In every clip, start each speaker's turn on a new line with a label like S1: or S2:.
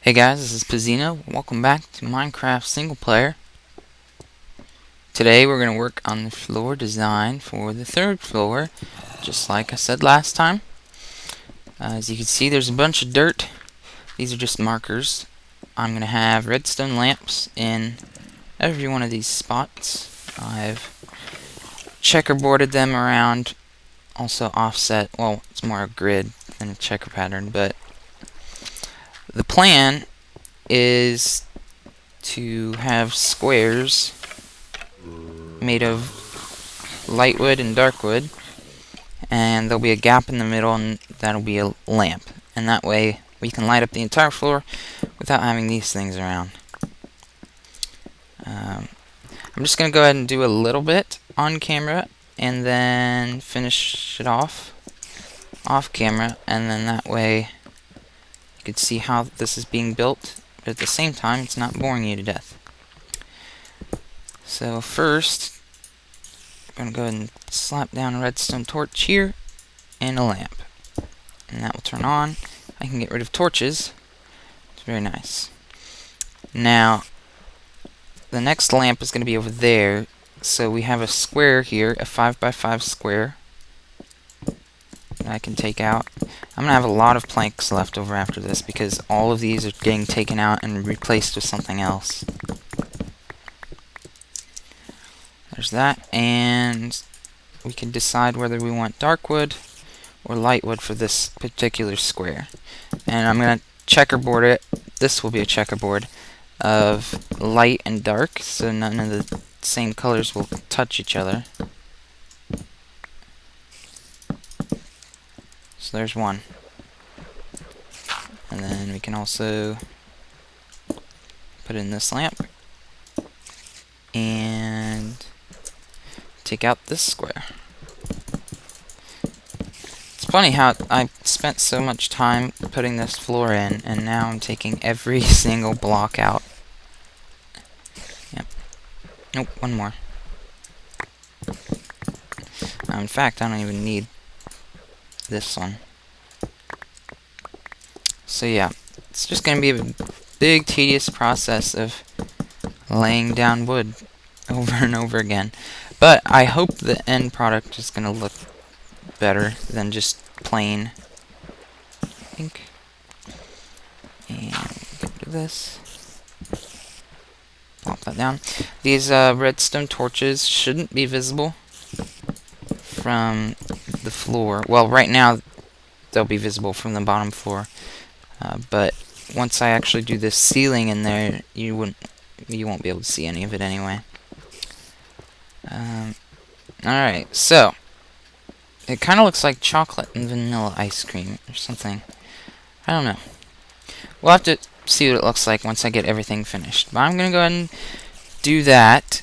S1: Hey guys, this is Pazeeno. Welcome back to Minecraft single player. Today we're going to work on the floor design for the third floor, just like I said last time. As you can see, there's a bunch of dirt. These are just markers. I'm going to have redstone lamps in every one of these spots. I've checkerboarded them around, also offset. Well, it's more a grid than a checker pattern, but the plan is to have squares made of light wood and dark wood, and there'll be a gap in the middle, and that'll be a lamp, and that way we can light up the entire floor without having these things around. I'm just going to go ahead and do a little bit on camera and then finish it off camera, and then that way you can see how this is being built, but at the same time it's not boring you to death. So first, I'm going to go ahead and slap down a redstone torch here and a lamp, and that will turn on. I can get rid of torches. It's very nice. Now the next lamp is going to be over there, so we have a square here, a 5x5 square that I can take out. I'm going to have a lot of planks left over after this because all of these are getting taken out and replaced with something else. There's that, and we can decide whether we want dark wood or light wood for this particular square. And I'm going to checkerboard it. This will be a checkerboard of light and dark, so none of the same colors will touch each other. So there's one. And then we can also put in this lamp and take out this square. It's funny how I spent so much time putting this floor in, and now I'm taking every single block out. Yep. Nope, one more. In fact, I don't even need this one. So yeah, it's just going to be a big, tedious process of laying down wood over and over again. But I hope the end product is going to look better than just plain ink. And get rid of this. Plop that down. These redstone torches shouldn't be visible from the floor. Well, right now they'll be visible from the bottom floor. But once I actually do this ceiling in there, you won't be able to see any of it anyway. Alright, so it kind of looks like chocolate and vanilla ice cream or something. I don't know. We'll have to see what it looks like once I get everything finished. But I'm going to go ahead and do that.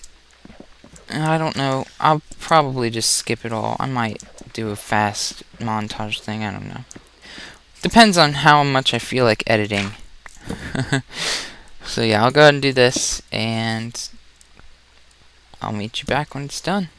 S1: I don't know. I'll probably just skip it all. I might do a fast montage thing. I don't know. Depends on how much I feel like editing. So yeah, I'll go ahead and do this, and I'll meet you back when it's done.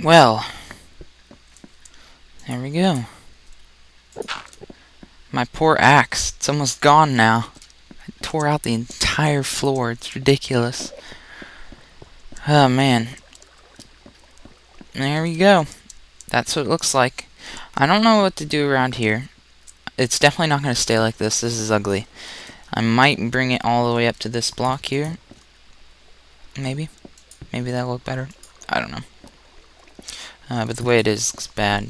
S1: Well, there we go. My poor axe, it's almost gone now. I tore out the entire floor, it's ridiculous. Oh man. There we go. That's what it looks like. I don't know what to do around here. It's definitely not going to stay like this. This is ugly. I might bring it all the way up to this block here. Maybe. Maybe that'll look better. I don't know. But the way it is looks bad.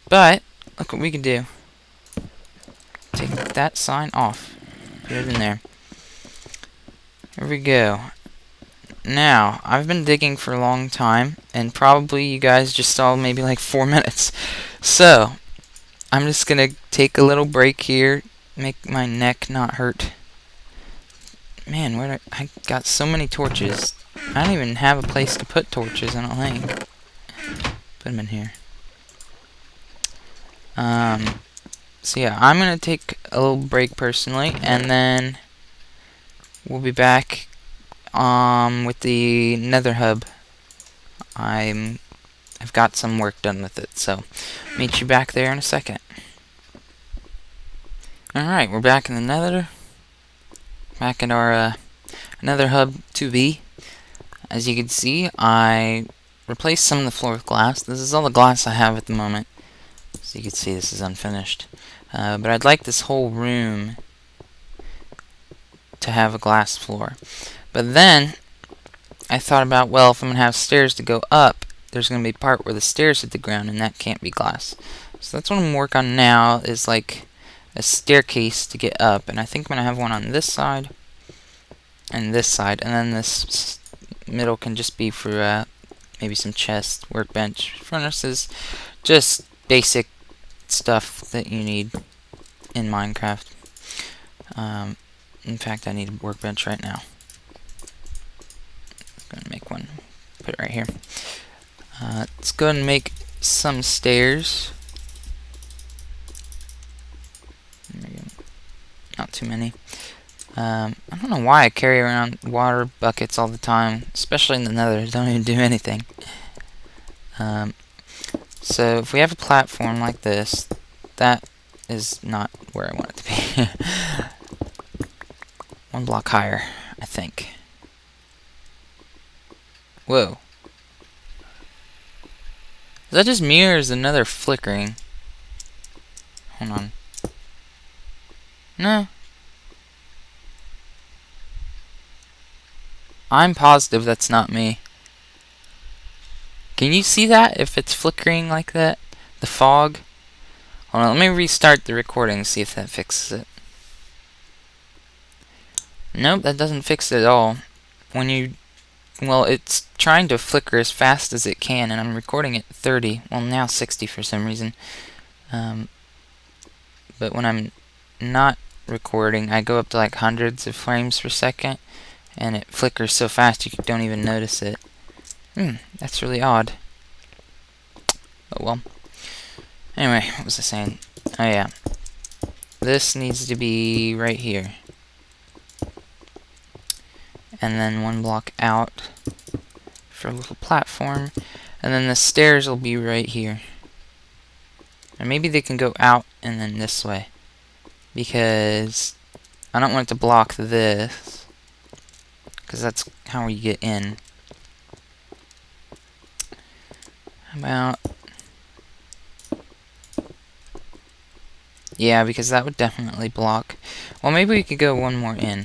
S1: But, look what we can do. Take that sign off. Put it in there. Here we go. Now, I've been digging for a long time, and probably you guys just saw maybe like 4 minutes. So, I'm just gonna take a little break here, make my neck not hurt. Man, I got so many torches. I don't even have a place to put torches, I don't think. Put them in here. So yeah, I'm gonna take a little break personally, and then we'll be back with the Nether hub. I've got some work done with it, so meet you back there in a second. Alright, we're back in the Nether. Back in our Nether hub 2B. As you can see, I replaced some of the floor with glass. This is all the glass I have at the moment. So you can see this is unfinished. But I'd like this whole room to have a glass floor. But then, I thought about, well, if I'm going to have stairs to go up, there's going to be a part where the stairs hit the ground, and that can't be glass. So that's what I'm working on now, is like a staircase to get up. And I think I'm going to have one on this side, and then this middle can just be for maybe some chests, workbench, furnaces, just basic stuff that you need in Minecraft. In fact, I need a workbench right now. I'm gonna make one. Put it right here. Let's go ahead and make some stairs. There we go. Not too many. I don't know why I carry around water buckets all the time, especially in the Nether. I don't even do anything. So if we have a platform like this, that is not where I want it to be. One block higher, I think. Whoa. Is that just me or is another flickering? Hold on. No. I'm positive that's not me. Can you see that if it's flickering like that? The fog? Hold on, let me restart the recording and see if that fixes it. Nope, that doesn't fix it at all. Well, it's trying to flicker as fast as it can, and I'm recording at 30. Well, now 60 for some reason. But when I'm not recording, I go up to like hundreds of frames per second, and it flickers so fast you don't even notice it. That's really odd. Oh well. Anyway, what was I saying? Oh yeah. This needs to be right here. And then one block out for a little platform. And then the stairs will be right here. And maybe they can go out and then this way. Because I don't want it to block this. Because that's how we get in. About... Yeah, because that would definitely block. Well, maybe we could go one more in.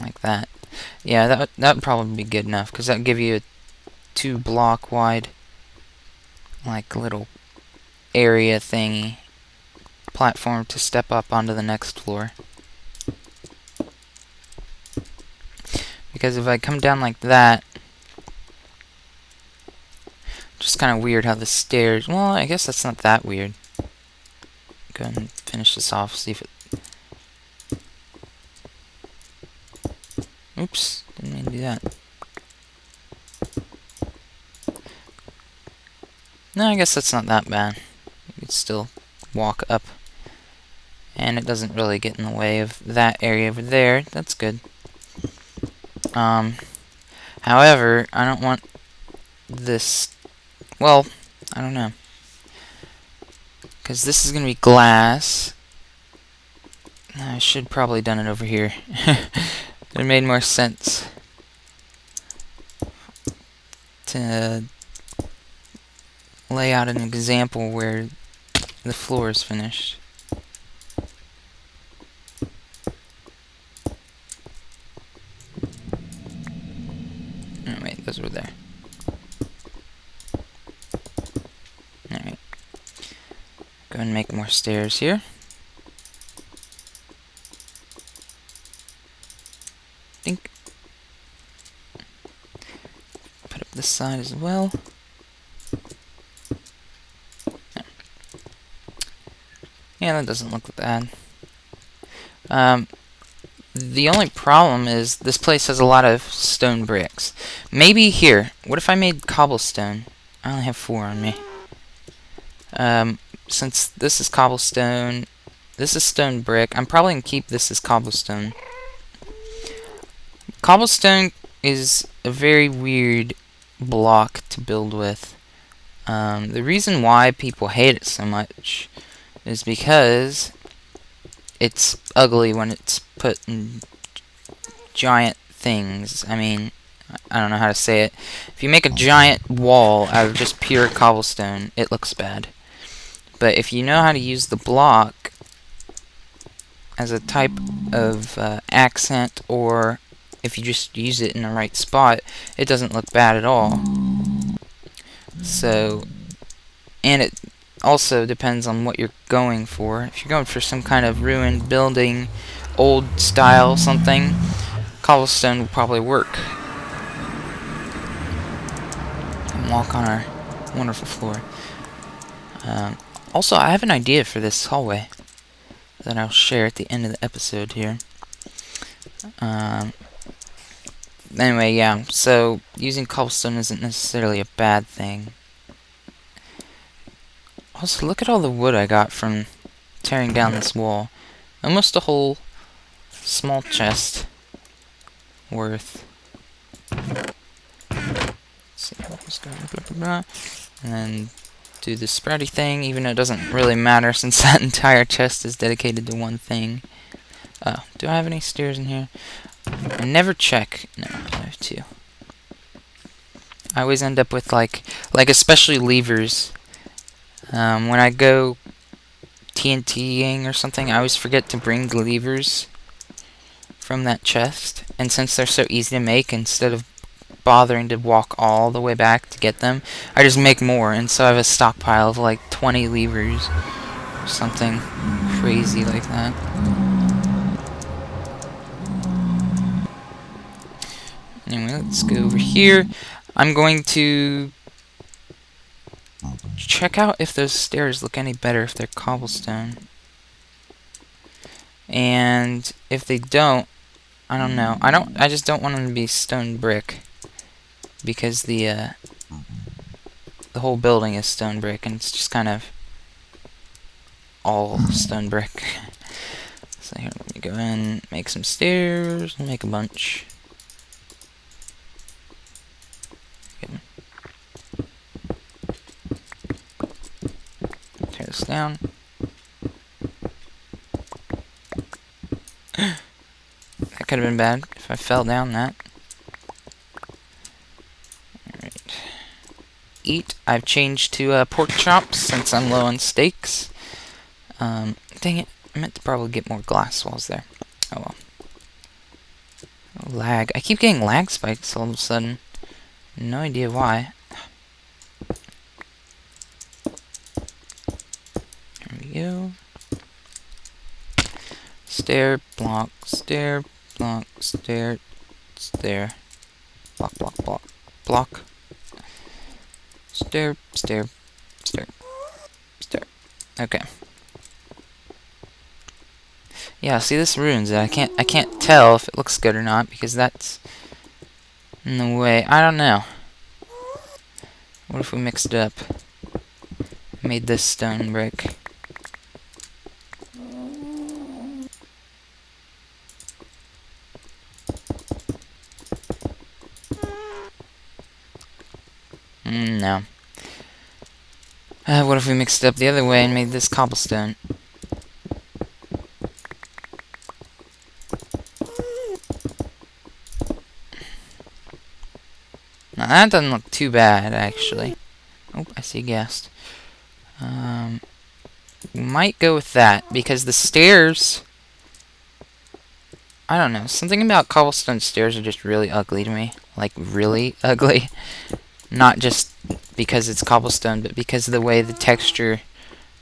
S1: Like that. Yeah, that would probably be good enough, because that would give you a 2 block wide, like, little area thingy, platform to step up onto the next floor. Because if I come down like that, just kind of weird how the stairs... Well, I guess that's not that weird. Go ahead and finish this off, see if it... Oops, didn't mean to do that. No, I guess that's not that bad. You could still walk up. And it doesn't really get in the way of that area over there. That's good. How However, I don't want this, well, I don't know, because this is going to be glass. I should probably done it over here. It made more sense to lay out an example where the floor is finished. Oh, wait, those were there. Alright. Go and make more stairs here. Think. Put up this side as well. Yeah, that doesn't look bad. The only problem is this place has a lot of stone bricks. Maybe here. What if I made cobblestone? I only have 4 on me. Since this is cobblestone, this is stone brick, I'm probably going to keep this as cobblestone. Cobblestone is a very weird block to build with. The reason why people hate it so much is because it's ugly when it's put in giant things. I mean, I don't know how to say it. If you make a giant wall out of just pure cobblestone, it looks bad. But if you know how to use the block as a type of accent, or if you just use it in the right spot, it doesn't look bad at all. So, and it also depends on what you're going for. If you're going for some kind of ruined building, old style something, cobblestone will probably work. And walk on our wonderful floor. Also, I have an idea for this hallway that I'll share at the end of the episode here. Anyway, yeah, so using cobblestone isn't necessarily a bad thing. Also, look at all the wood I got from tearing down this wall. Almost a whole small chest worth. Let's see, let's go blah, blah, blah, and then do the sprouty thing, even though it doesn't really matter since that entire chest is dedicated to one thing. Oh, do I have any stairs in here? I never check. No, I have 2. I always end up with like especially levers. When I go TNTing or something, I always forget to bring the levers from that chest. And since they're so easy to make, instead of bothering to walk all the way back to get them, I just make more. And so I have a stockpile of like 20 levers or something crazy like that. Anyway, let's go over here. I'm going to check out if those stairs look any better if they're cobblestone. And if they don't, I don't know. I just don't want them to be stone brick, because the whole building is stone brick, and it's just kind of all stone brick. So here, let me go in, make some stairs, make a bunch. Tear this down. That could have been bad if I fell down that. Alright. Eat. I've changed to pork chops since I'm low on steaks. Dang it. I meant to probably get more glass walls there. Oh well. Oh, lag. I keep getting lag spikes all of a sudden. No idea why. There we go. Stair, block, stair, block, stair, stair, block, block, block, block, stair, stair, stair, stair. Okay. Yeah, see, this ruins it. I can't tell if it looks good or not because that's in the way. I don't know. What if we mixed it up? Made this stone brick. No. What if we mixed it up the other way and made this cobblestone? Now that doesn't look too bad, actually. Oh, I see ghast. We might go with that, because the stairs... I don't know, something about cobblestone stairs are just really ugly to me. Like, really ugly. Not just because it's cobblestone, but because of the way the texture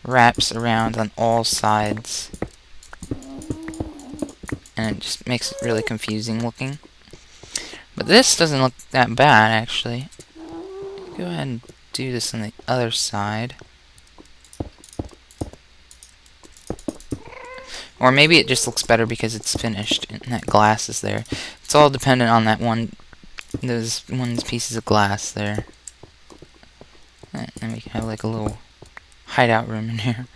S1: wraps around on all sides. And it just makes it really confusing looking. But this doesn't look that bad, actually. Go ahead and do this on the other side. Or maybe it just looks better because it's finished and that glass is there. It's all dependent on that those pieces of glass there. And we can have like a little hideout room in here.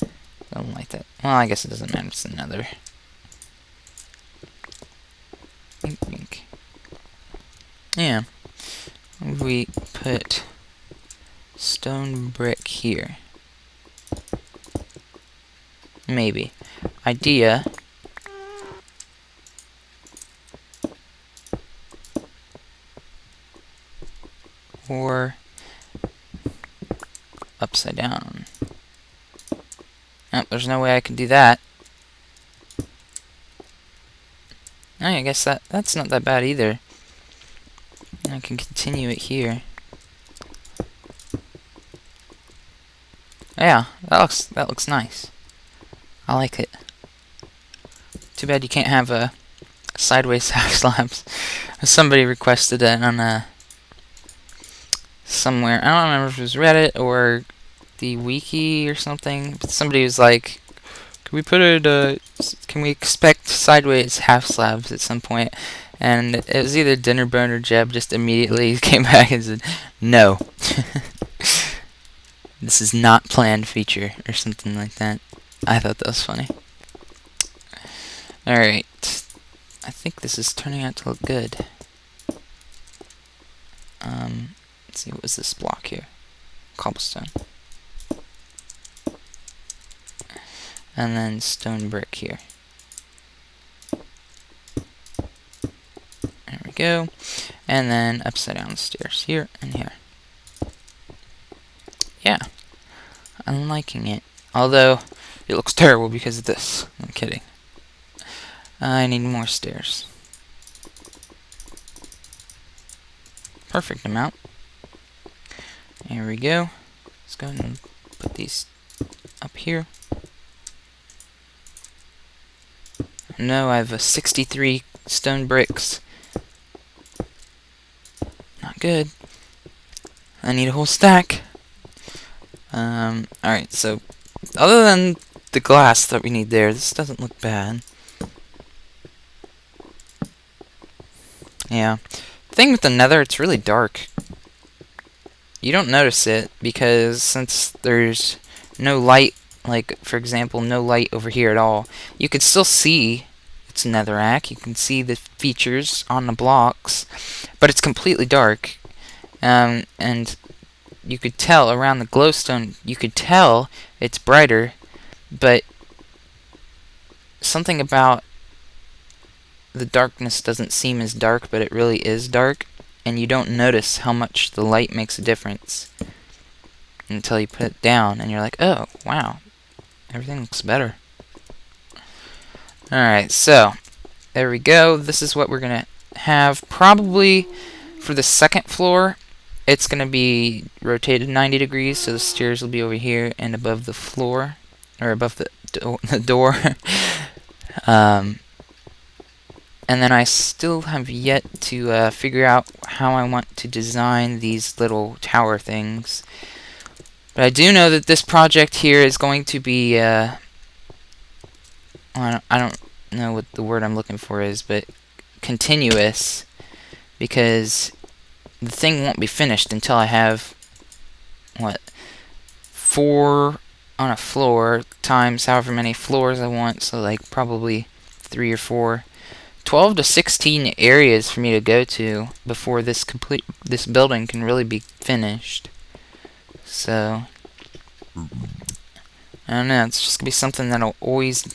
S1: I don't like that. Well, I guess it doesn't matter. It's another. Yeah. We put stone brick here. Maybe. Idea. Or upside down. Oh, there's no way I can do that. Oh, I guess that's not that bad either. I can continue it here. Yeah, that looks nice. I like it. Too bad you can't have a sideways half slabs. Somebody requested it on somewhere. I don't remember if it was Reddit or the wiki or something. But somebody was like, "Can we put it? Can we expect sideways half slabs at some point?" And it was either Dinnerbone or Jeb just immediately came back and said, "No, this is not planned feature," or something like that. I thought that was funny. Alright. I think this is turning out to look good. Let's see, what was this block here? Cobblestone. And then stone brick here. There we go. And then upside down stairs here and here. Yeah. I'm liking it. Although, it looks terrible because of this. I'm kidding. I need more stairs. Perfect amount. There we go. Let's go ahead and put these up here. No, I have 63 stone bricks. Not good. I need a whole stack. Alright, so other than the glass that we need there, this doesn't look bad. Yeah. The thing with the nether, it's really dark. You don't notice it because since there's no light, like for example, no light over here at all, you could still see it's netherrack. You can see the features on the blocks, but it's completely dark. And you could tell around the glowstone, you could tell it's brighter, but something about the darkness doesn't seem as dark, but it really is dark, and you don't notice how much the light makes a difference until you put it down, and you're like, oh, wow, everything looks better. Alright, so, there we go. This is what we're going to have. Probably for the second floor, it's going to be rotated 90 degrees, so the stairs will be over here and above the floor, or above the door. And then I still have yet to figure out how I want to design these little tower things. But I do know that this project here is going to be, I don't know what the word I'm looking for is, but continuous, because the thing won't be finished until I have, 4 on a floor times however many floors I want, so like probably 3 or 4 12 to 16 areas for me to go to before this building can really be finished. So I don't know, it's just gonna be something that'll always,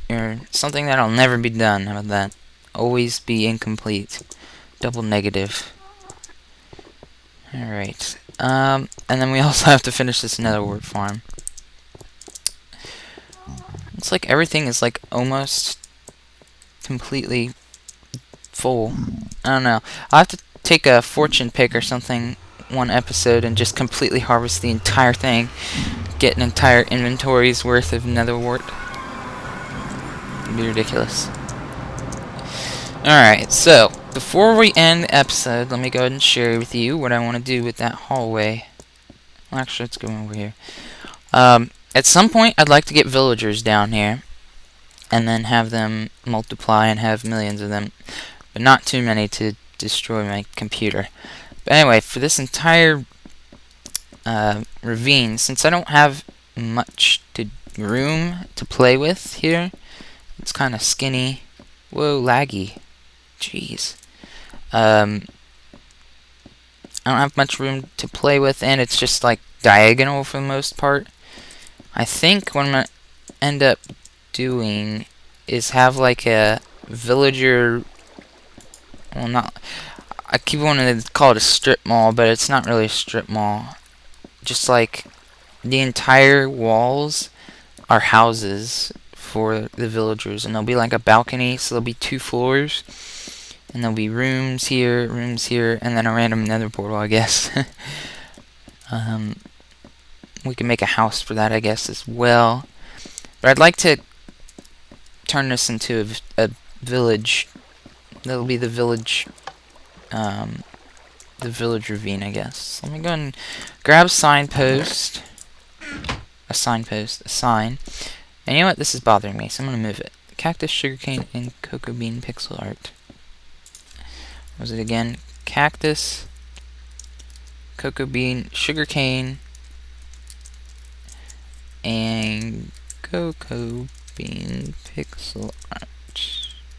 S1: or something that'll never be done. How about that? Always be incomplete. Double negative. Alright. And then we also have to finish this netherwort farm. It's like everything is like almost completely full. I don't know. I'll have to take a fortune pick or something one episode and just completely harvest the entire thing. Get an entire inventory's worth of netherwort. It'd be ridiculous. Alright, so before we end the episode, let me go ahead and share with you what I want to do with that hallway. Well, actually, let's go over here. At some point, I'd like to get villagers down here and then have them multiply and have millions of them, but not too many to destroy my computer. But anyway, for this entire ravine, since I don't have much room to play with here, it's kind of skinny. Whoa, laggy. Jeez. I don't have much room to play with, and it's just like diagonal for the most part. I think what I'm gonna end up doing is have like a villager. Well, not. I keep wanting to call it a strip mall, but it's not really a strip mall. Just like the entire walls are houses for the villagers, and there'll be like a balcony, so there'll be 2 floors, and there'll be rooms here, and then a random nether portal, I guess. We can make a house for that, I guess, as well. But I'd like to turn this into a village. That'll be the village ravine, I guess. Let me go and grab a signpost. A sign. And you know what? This is bothering me, so I'm going to move it. Cactus, sugarcane, and cocoa bean pixel art. What was it again? Cactus, cocoa bean, sugarcane, and cocoa bean pixel art.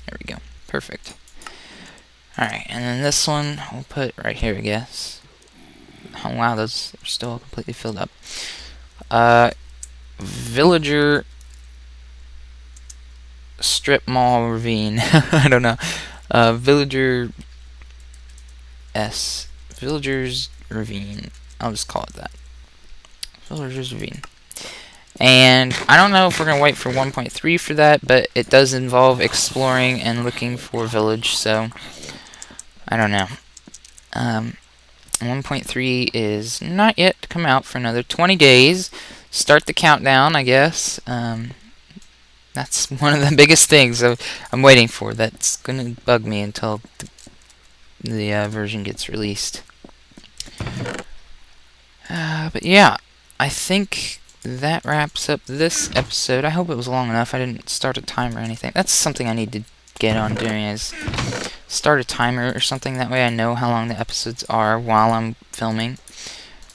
S1: There we go. Perfect. Alright, and then this one we'll put right here, I guess. Oh wow, those are still completely filled up. Villager strip mall ravine. I don't know. Villagers ravine. I'll just call it that. Villagers ravine. And I don't know if we're gonna wait for 1.3 for that, but it does involve exploring and looking for village, so I don't know. 1.3 is not yet come out for another 20 days. Start the countdown, I guess. That's one of the biggest things I'm waiting for. That's gonna bug me until the version gets released. But yeah, I think that wraps up this episode. I hope it was long enough. I didn't start a timer or anything. That's something I need to get on doing, is start a timer or something. That way I know how long the episodes are while I'm filming.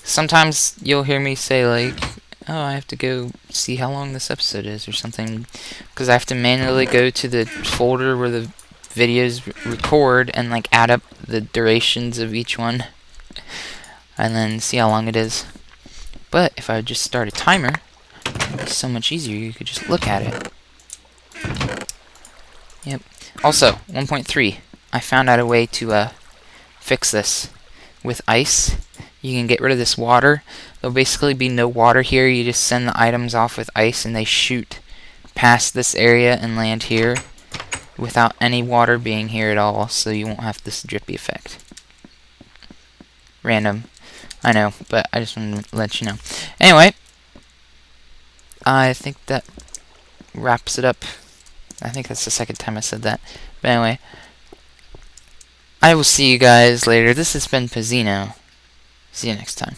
S1: Sometimes you'll hear me say like, oh, I have to go see how long this episode is or something, because I have to manually go to the folder where the videos record and like add up the durations of each one and then see how long it is. But if I just start a timer, it's so much easier. You could just look at it. Yep. Also, 1.3. I found out a way to fix this with ice. You can get rid of this water. There'll basically be no water here. You just send the items off with ice and they shoot past this area and land here without any water being here at all, so you won't have this drippy effect. Random. I know, but I just wanted to let you know. Anyway, I think that wraps it up. I think that's the second time I said that. But anyway, I will see you guys later. This has been Pazeeno. See you next time.